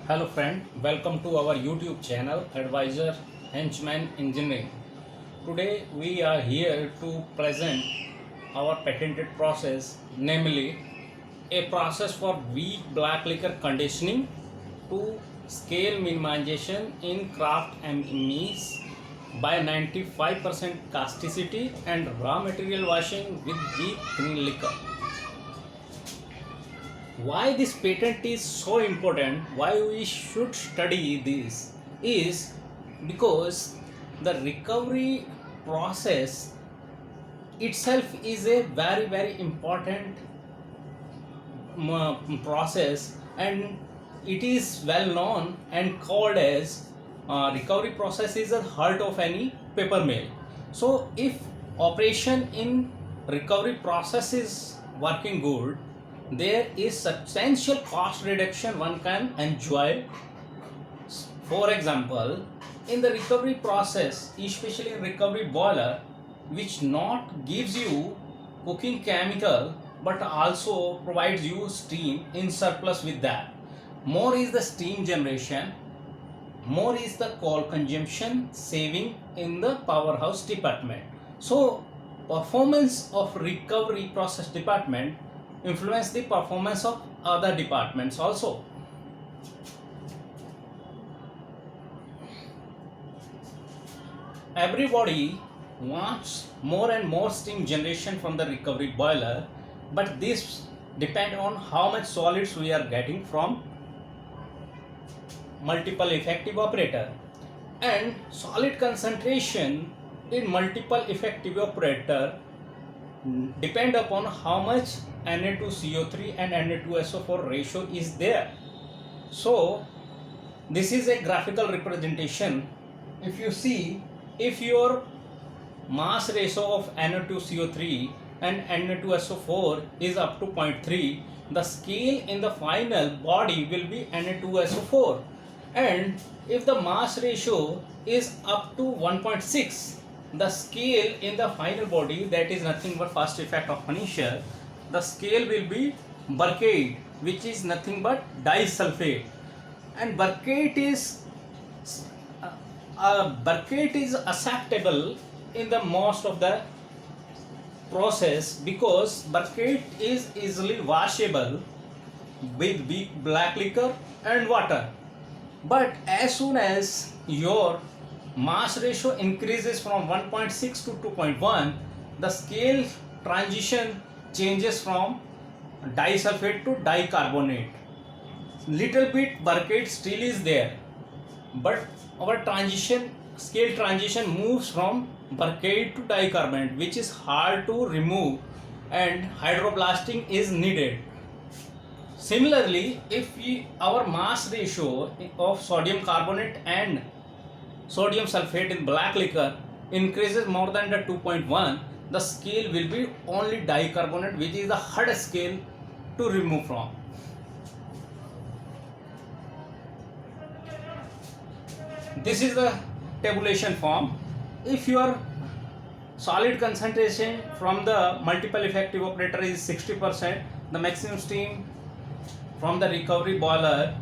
Hello friend, welcome to our YouTube channel Advisor Henchman Engineering. Today we are here to present our patented process, namely a process for weak black liquor conditioning to scale minimization in craft MEs by 95% casticity and raw material washing with weak green liquor. Why this patent is so important, why we should study this, is because the recovery process itself is a very important process, and it is well known and called as recovery process is the heart of any paper mill. So if operation in recovery process is working good, there is substantial cost reduction one can enjoy. For example, in the recovery process, especially in recovery boiler, which not gives you cooking chemical but also provides you steam in surplus with that. More is the steam generation, more is the coal consumption saving in the powerhouse department. So performance of recovery process department influence the performance of other departments also. Everybody wants more and more steam generation from the recovery boiler, but this depend on how much solids we are getting from multiple effective operator, and solid concentration in multiple effective operator depend upon how much Na2CO3 and Na2SO4 ratio is there. So this is a graphical representation. If you see, if your mass ratio of Na2CO3 and Na2SO4 is up to 0.3, the scale in the final body will be Na2SO4, and if the mass ratio is up to 1.6, the scale in the final body, that is nothing but first effect of Manisha, the scale will be Burkett, which is nothing but disulfate. And Burkett is acceptable in the most of the process because Burkett is easily washable with black liquor and water. But as soon as your mass ratio increases from 1.6 to 2.1, the scale transition changes from disulfate to dicarbonate. Little bit Burkett still is there, but our scale transition moves from Burkett to dicarbonate, which is hard to remove and hydroblasting is needed. Similarly, if our mass ratio of sodium carbonate and sodium sulfate in black liquor increases more than the 2.1, the scale will be only dicarbonate, which is the hardest scale to remove from. This is the tabulation form. If your solid concentration from the multiple effective operator is 60%, the maximum steam from the recovery boiler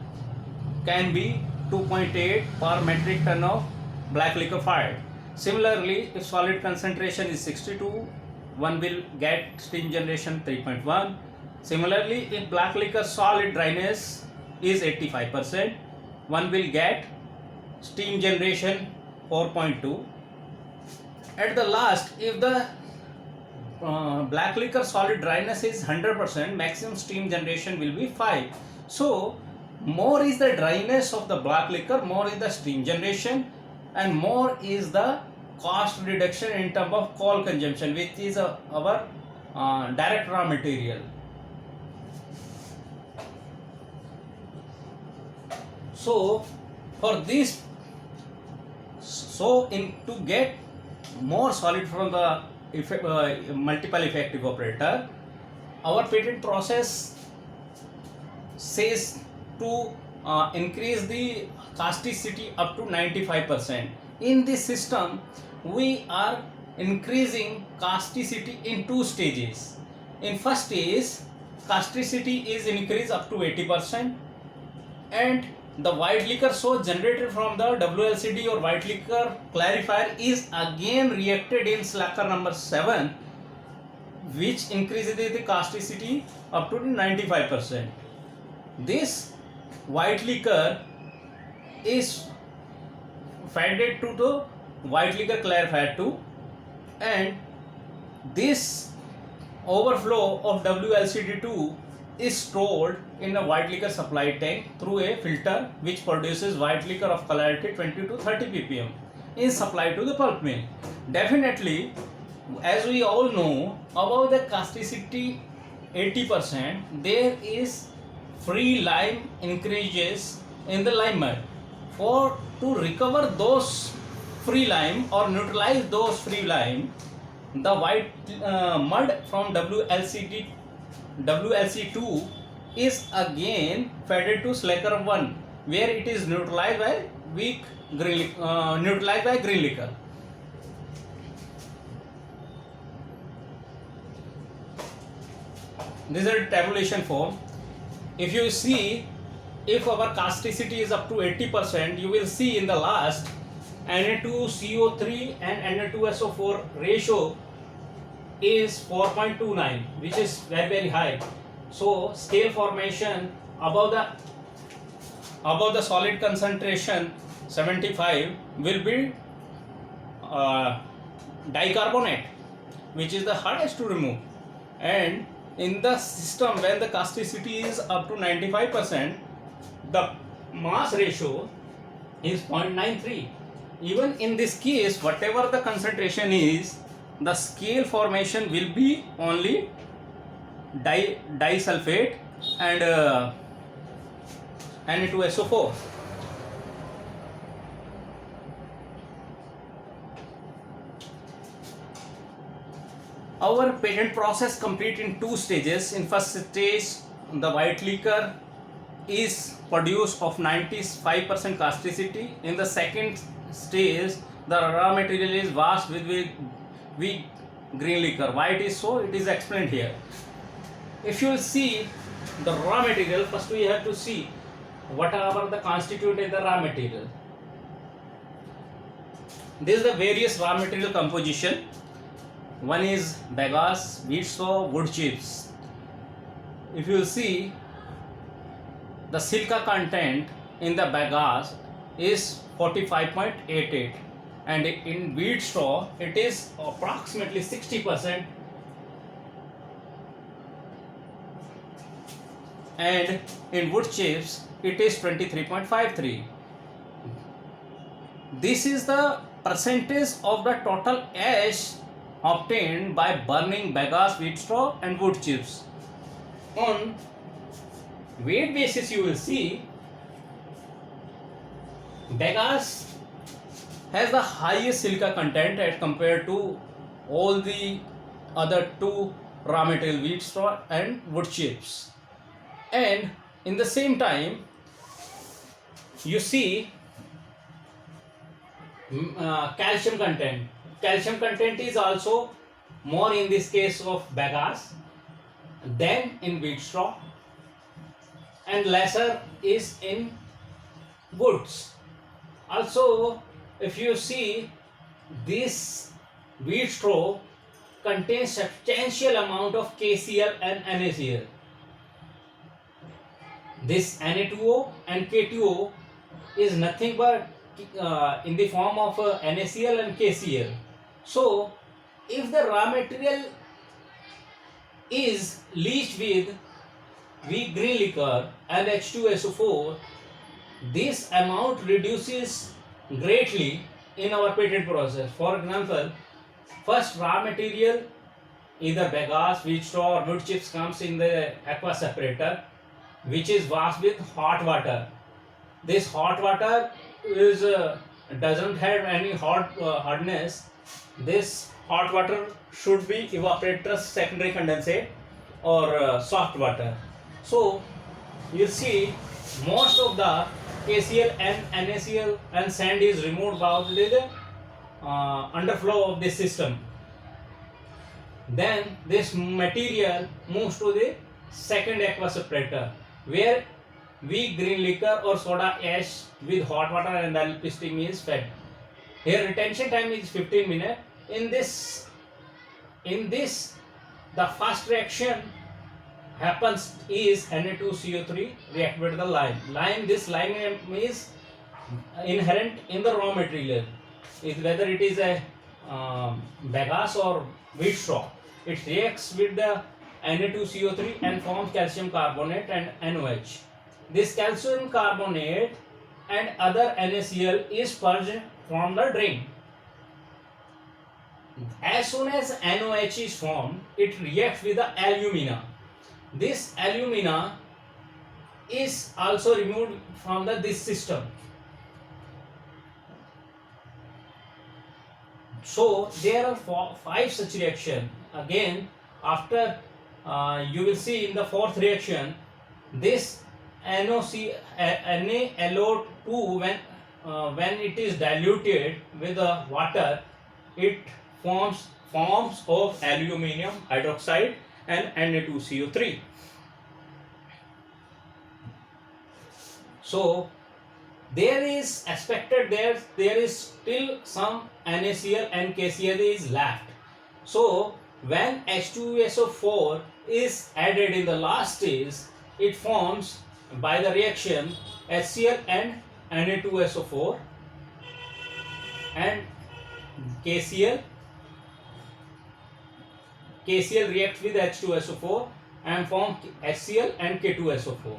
can be 2.8 per metric ton of black liquor fired. Similarly, if solid concentration is 62, one will get steam generation 3.1. Similarly, if black liquor solid dryness is 85%, one will get steam generation 4.2. At the last, if the black liquor solid dryness is 100%, maximum steam generation will be 5. So more is the dryness of the black liquor, more is the steam generation, and more is the cost reduction in terms of coal consumption, which is our direct raw material. So for this, to get more solid from the multiple effective operator, our patent process says to increase the casticity up to 95%. In this system, we are increasing casticity in two stages. In first stage, casticity is increased up to 80%, and the white liquor so generated from the WLCD or white liquor clarifier is again reacted in slacker number 7, which increases the casticity up to 95%. This white liquor is fed to the white liquor clarifier 2, and this overflow of WLCD2 is stored in a white liquor supply tank through a filter which produces white liquor of clarity 20 to 30 ppm is supplied to the pulp mill. Definitely, as we all know, above the casticity 80%, there is free lime increases in the lime mud. For to recover those free lime or neutralize those free lime, the white mud from WLC2 is again fed to slacker 1, where it is neutralized by green liquor. This is a tabulation form. If you see, if our casticity is up to 80%, you will see in the last Na2CO3 and Na2SO4 ratio is 4.29, which is very high. So scale formation above the solid concentration 75 will be dicarbonate, which is the hardest to remove. And in the system, when the casticity is up to 95%, the mass ratio is 0.93. Even in this case, whatever the concentration is, the scale formation will be only disulfate and Na2SO4. Our patent process complete in 2 stages. In first stage, the white liquor is produced of 95% casticity. In the second stage, the raw material is washed with weak green liquor. Why it is so? It is explained here. If you will see the raw material, first we have to see what are the constituent in the raw material. This is the various raw material composition. One is bagasse, wheat straw, wood chips. If you will see, the silica content in the bagasse is 45.88, and in wheat straw it is approximately 60%, and in wood chips it is 23.53. This is the percentage of the total ash obtained by burning bagasse, wheat straw and wood chips. On weight basis, you will see bagasse has the highest silica content as compared to all the other 2 raw material, wheat straw and wood chips. And in the same time, you see calcium content. Calcium content is also more in this case of bagasse than in wheat straw, and lesser is in woods. Also, if you see, this wheat straw contains substantial amount of KCl and NaCl. This Na2O and K2O is nothing but in the form of NaCl and KCl. So, if the raw material is leached with weak green liquor and H2SO4, this amount reduces greatly in our patent process. For example, first raw material, either bagasse, wheat straw or wood chips, comes in the aqua separator, which is washed with hot water. This hot water is doesn't have any hardness. This hot water should be evaporated secondary condensate or soft water. So you see, most of the KCl and NaCl and sand is removed by the underflow of this system. Then this material moves to the second aqua separator, where weak green liquor or soda ash with hot water and LP steam is fed. Here retention time is 15 minutes. In this the first reaction happens is Na2CO3 react with the lime. This lime is inherent in the raw material. Whether it is a bagasse or wheat straw, it reacts with the Na2CO3 and forms calcium carbonate and NOH. This calcium carbonate and other NaCl is purged from the drain. As soon as NOH is formed, it reacts with the alumina. This alumina is also removed from this system. So there are 5 such reactions. Again, after you will see in the fourth reaction, this NaLO2 when it is diluted with the water, it forms of aluminium hydroxide and Na2CO3. So there is expected there is still some NaCl and KCl is left. So when H2SO4 is added in the last stage, it forms by the reaction HCl and Na2SO4 and KCl reacts with H2SO4 and form HCl and K2SO4.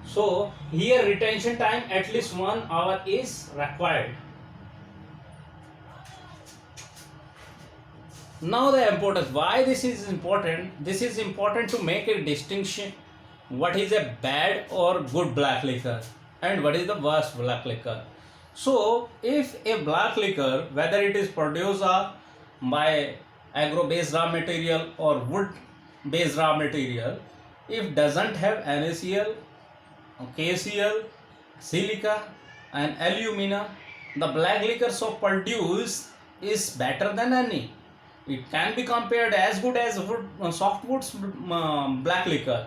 So here retention time at least 1 hour is required. Now the importance, why this is important? This is important to make a distinction what is a bad or good black liquor and what is the worst black liquor. So if a black liquor, whether it is produced by agro based raw material or wood based raw material, if doesn't have NaCl, KCl, silica and alumina, the black liquor so produced is better than any. It can be compared as good as softwood's black liquor.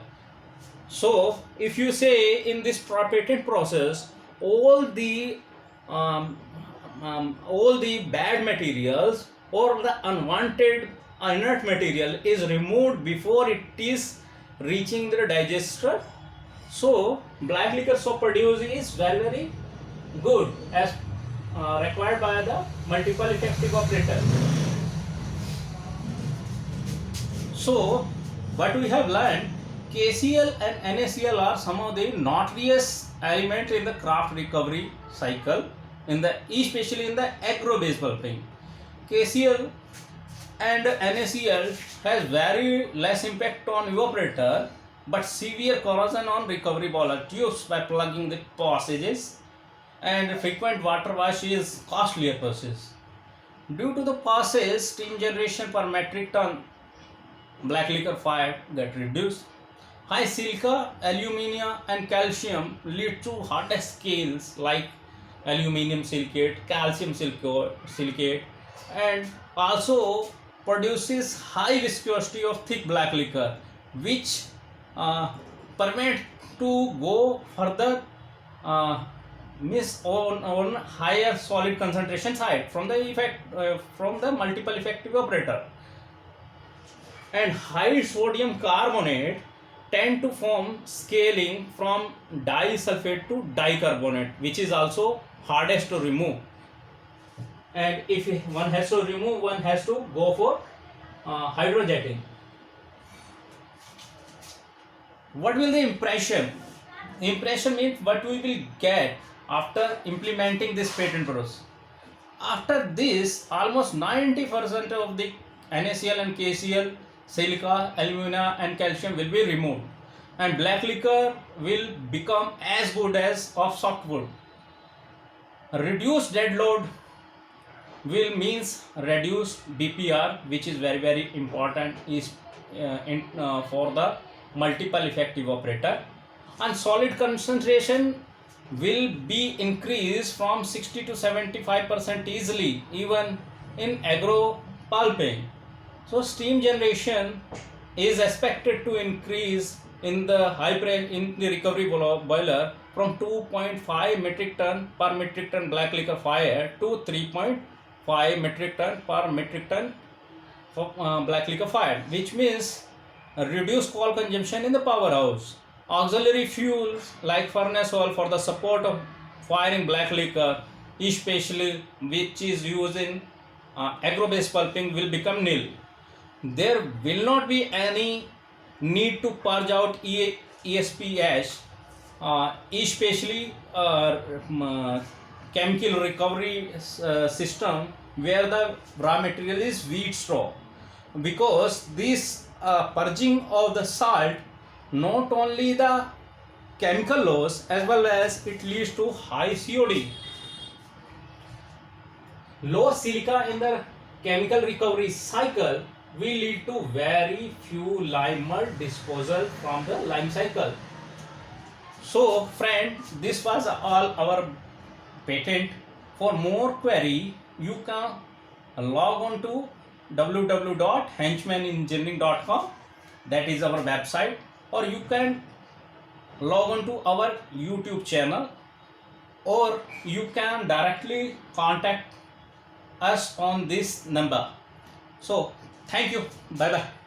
So if you say in this patent process all the bad materials or the unwanted inert material is removed before it is reaching the digester, so black liquor so produced is very, very good as required by the multiple effective operator. So what we have learned, KCl and NaCl are some of the notorious elements in the craft recovery cycle, especially in the agro-based pulping. KCl and NaCl has very less impact on evaporator but severe corrosion on recovery boiler tubes by plugging the passages, and frequent water wash is costlier process. Due to the passage, steam generation per metric ton black liquor fired get reduced. High silica, alumina and calcium lead to harder scales like aluminium silicate, calcium silicate, and also produces high viscosity of thick black liquor, which permit to go further on higher solid concentration side from the multiple effective operator. And high sodium carbonate tend to form scaling from disulfate to dicarbonate, which is also hardest to remove. And if one has to remove, one has to go for hydrojetting. What will the impression? Impression means what we will get after implementing this patent process. After this, almost 90% of the NaCl and KCl, silica, alumina and calcium will be removed, and black liquor will become as good as of softwood. Reduced dead load will means reduced BPR, which is very, very important for the multiple effective operator, and solid concentration will be increased from 60 to 75% easily even in agro pulping. So steam generation is expected to increase in the in the recovery boiler from 2.5 metric ton per metric ton black liquor fire to 3.5 metric ton per metric ton for black liquor fire, which means a reduced coal consumption in the powerhouse. Auxiliary fuels like furnace oil for the support of firing black liquor, especially which is used in agro-based pulping, will become nil. There will not be any need to purge out ESP ash, especially chemical recovery system where the raw material is wheat straw, because this purging of the salt not only the chemical loss as well as it leads to high COD. Low silica in the chemical recovery cycle will lead to very few lime mud disposal from the lime cycle. So friend, this was all our patent. For more query, you can log on to www.henchmanengineering.com, that is our website, or you can log on to our YouTube channel, or you can directly contact us on this number. So thank you, bye bye.